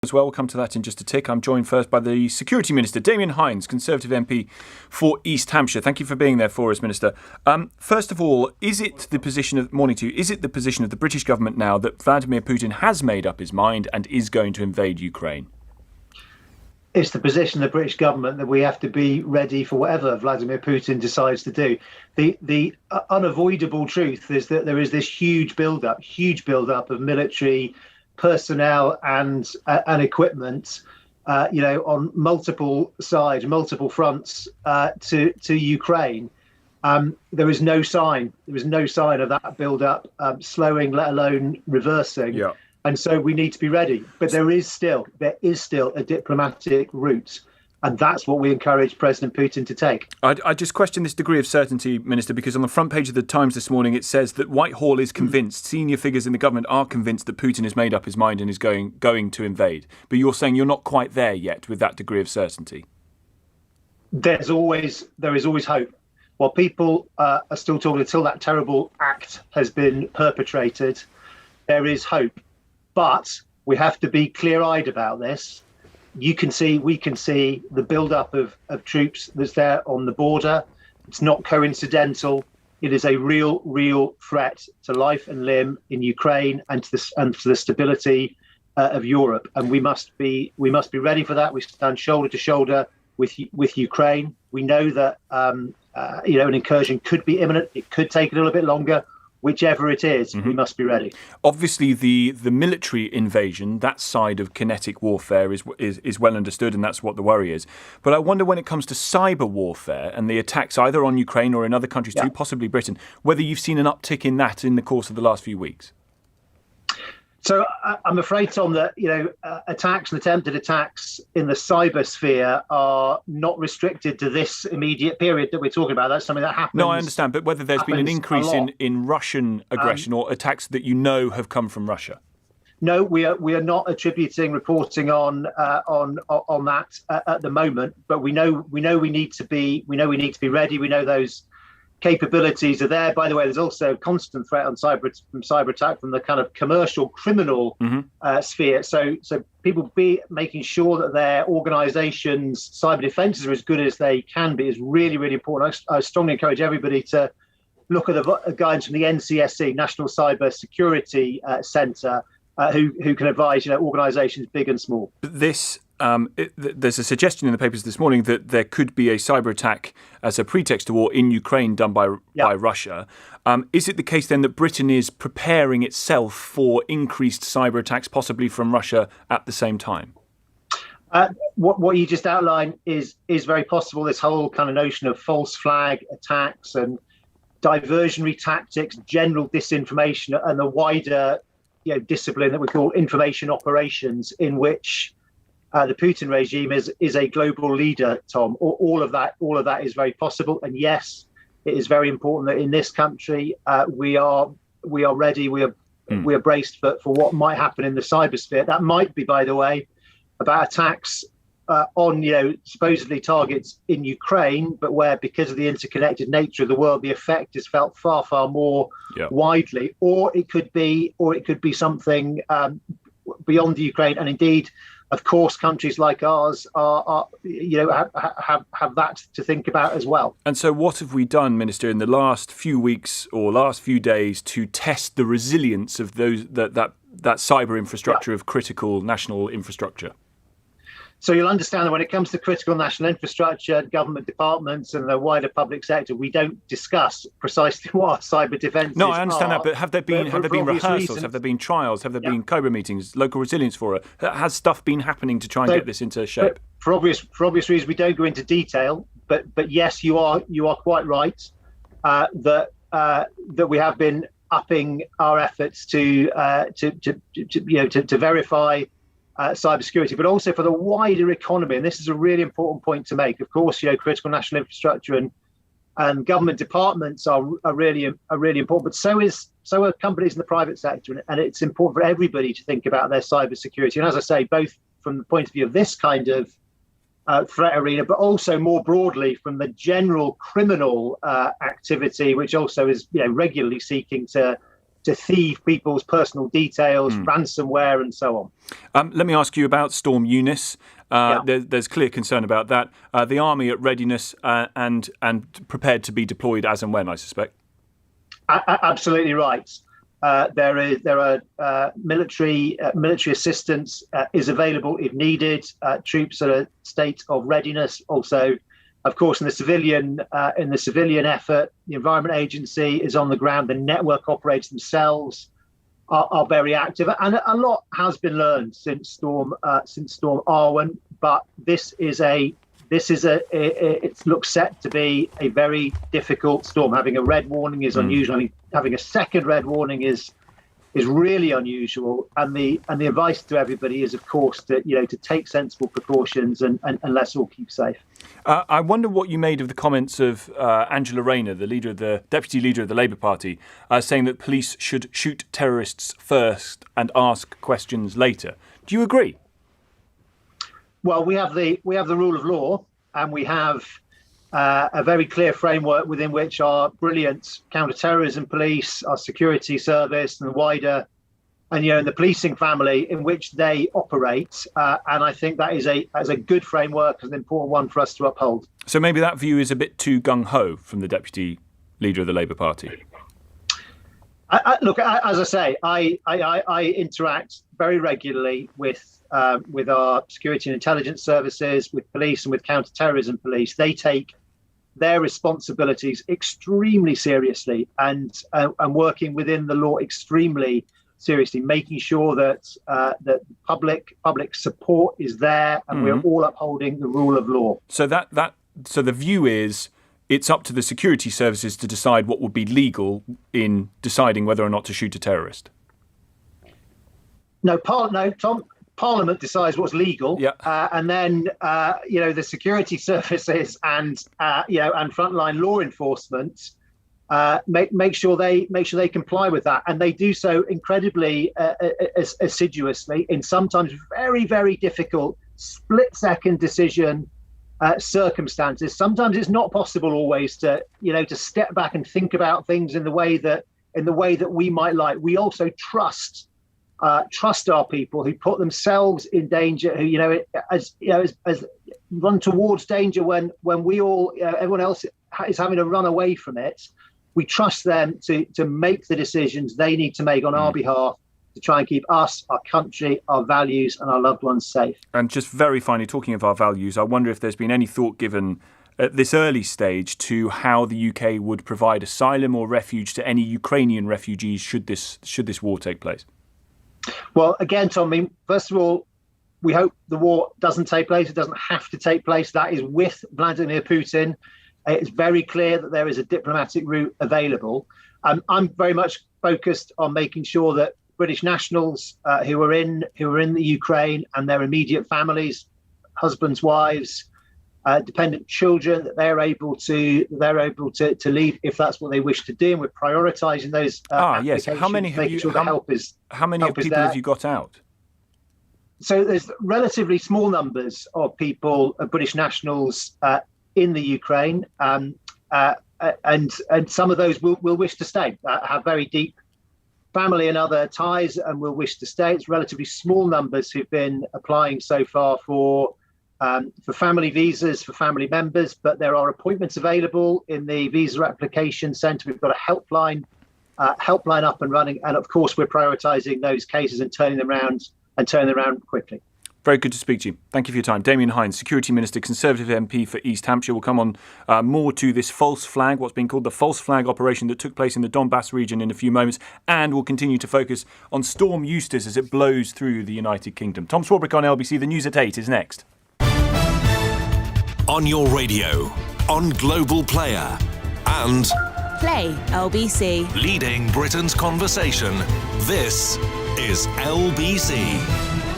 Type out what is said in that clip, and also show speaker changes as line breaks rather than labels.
as well. We'll come to that in just a tick. I'm joined first by the Security Minister, Damian Hinds, Conservative MP for East Hampshire. Thank you for being there for us, Minister. First of all, is it the position of the British government now that Vladimir Putin has made up his mind and is going to invade Ukraine?
It's the position of the British government that we have to be ready for whatever Vladimir Putin decides to do. The unavoidable truth is that there is this huge build-up of military personnel and equipment, on multiple sides, multiple fronts to Ukraine. There is no sign of that build-up slowing, let alone reversing.
Yeah.
And so we need to be ready. But there is still a diplomatic route. And that's what we encourage President Putin to take.
I just question this degree of certainty, Minister, because on the front page of the Times this morning, it says that Whitehall is convinced, senior figures in the government are convinced that Putin has made up his mind and is going to invade. But you're saying you're not quite there yet with that degree of certainty.
There is always hope. While people are still talking until that terrible act has been perpetrated, there is hope. But we have to be clear-eyed about this. We can see the build-up of troops that's there on the border. It's not coincidental. It is a real threat to life and limb in Ukraine and to the stability of Europe. And we must be ready for that. We stand shoulder to shoulder with Ukraine. We know that an incursion could be imminent. It could take a little bit longer. Whichever it is, we must be ready.
Obviously, the military invasion, that side of kinetic warfare is well understood, and that's what the worry is. But I wonder when it comes to cyber warfare and the attacks either on Ukraine or in other countries too, possibly Britain, whether you've seen an uptick in that in the course of the last few weeks.
So I'm afraid, Tom, that attacks and attempted attacks in the cyber sphere are not restricted to this immediate period that we're talking about. That's something that happens.
No, I understand, but whether there's been an increase in Russian aggression or attacks that have come from Russia.
No, we are not reporting on that at the moment. But we know we need to be ready. We know those capabilities are there. By the way, there's also a constant threat on cyber attack from the kind of commercial criminal sphere. So people be making sure that their organisations' cyber defences are as good as they can be is really, really important. I strongly encourage everybody to look at the guidance from the NCSC, National Cyber Security Centre, who can advise organisations big and small.
There's a suggestion in the papers this morning that there could be a cyber attack as a pretext to war in Ukraine done by Russia. Is it the case then that Britain is preparing itself for increased cyber attacks, possibly from Russia at the same time?
What you just outlined is very possible. This whole kind of notion of false flag attacks and diversionary tactics, general disinformation, and the wider discipline that we call information operations, in which the Putin regime is a global leader, Tom. All of that is very possible. And yes, it is very important that in this country we are ready. We are braced for what might happen in the cybersphere. That might be, by the way, about attacks on supposedly targets in Ukraine, but where, because of the interconnected nature of the world, the effect is felt far more widely. Or it could be something beyond the Ukraine, and indeed, of course, countries like ours have that to think about as well.
And so what have we done, Minister, in the last few weeks or last few days to test the resilience of that cyber infrastructure of critical national infrastructure?
So you'll understand that when it comes to critical national infrastructure, government departments and the wider public sector, we don't discuss precisely what our cyber defences are.
No, I understand that, but have there been rehearsals?
Reasons.
Have there been trials? Have there been COBRA meetings, local resilience forum? Has stuff been happening to try and get this into shape?
For obvious reasons, we don't go into detail. But yes, you are quite right that we have been upping our efforts to verify cybersecurity, but also for the wider economy. And this is a really important point to make. Of course, critical national infrastructure and government departments are really important, but so are companies in the private sector. And it's important for everybody to think about their cybersecurity. And as I say, both from the point of view of this kind of threat arena, but also more broadly from the general criminal activity, which also is regularly seeking to thieve people's personal details, ransomware, and so
on. Let me ask you about Storm Eunice. There's clear concern about that. The army at readiness and prepared to be deployed as and when, I suspect.
Absolutely right. There are military assistance is available if needed. Troops are a state of readiness. Also, of course, in the civilian effort, the Environment Agency is on the ground. The network operators themselves are very active, and a lot has been learned since Storm Arwen. But it looks set to be a very difficult storm. Having a red warning is unusual. I mean, having a second red warning is really unusual. And the advice to everybody is, of course, to take sensible precautions and let's all keep safe.
I wonder what you made of the comments of Angela Rayner, the deputy leader of the Labour Party, saying that police should shoot terrorists first and ask questions later. Do you agree?
Well, we have the rule of law, and we have a very clear framework within which our brilliant counter-terrorism police, our security service, and the wider, and the policing family in which they operate. And I think that is a good framework, an important one for us to uphold.
So maybe that view is a bit too gung-ho from the deputy leader of the Labour Party.
Look, as I say, I interact very regularly with our security and intelligence services, with police and with counter-terrorism police. They take their responsibilities extremely seriously and working within the law extremely seriously, making sure that public support is there and we're all upholding the rule of law.
So so the view is it's up to the security services to decide what would be legal in deciding whether or not to shoot a terrorist.
No, Tom. Parliament decides what's legal, and then the security services and frontline law enforcement make sure they comply with that, and they do so incredibly assiduously in sometimes very, very difficult split-second decision circumstances. Sometimes it's not possible always to step back and think about things in the way that we might like. We also trust our people who put themselves in danger, who as run towards danger when we all everyone else is having to run away from it. We trust them to make the decisions they need to make on our behalf to try and keep us, our country, our values, and our loved ones safe.
And just very finally, talking of our values, I wonder if there's been any thought given at this early stage to how the UK would provide asylum or refuge to any Ukrainian refugees should this war take place.
Well, again, Tom, first of all, we hope the war doesn't take place. It doesn't have to take place. That is with Vladimir Putin. It's very clear that there is a diplomatic route available. I'm very much focused on making sure that British nationals who are in the Ukraine and their immediate families, husbands, wives, dependent children, that they're able to leave if that's what they wish to do. And we're prioritising those.
Yes. How many have you? How many people have you got out?
So there's relatively small numbers of people, British nationals, in the Ukraine, and some of those will wish to stay, have very deep family and other ties, and will wish to stay. It's relatively small numbers who've been applying so far for family visas for family members, but there are appointments available in the visa application centre. We've got a helpline up and running, and of course we're prioritising those cases and turning them around quickly.
Very good to speak to you. Thank you for your time. Damian Hinds, Security Minister, Conservative MP for East Hampshire. We'll come on more to this false flag, what's been called the false flag operation that took place in the Donbass region in a few moments, and we'll continue to focus on Storm Eustace as it blows through the United Kingdom. Tom Swarbrick on LBC. The News at 8 is next.
On your radio, on Global Player, and
Play LBC.
Leading Britain's conversation. This is LBC.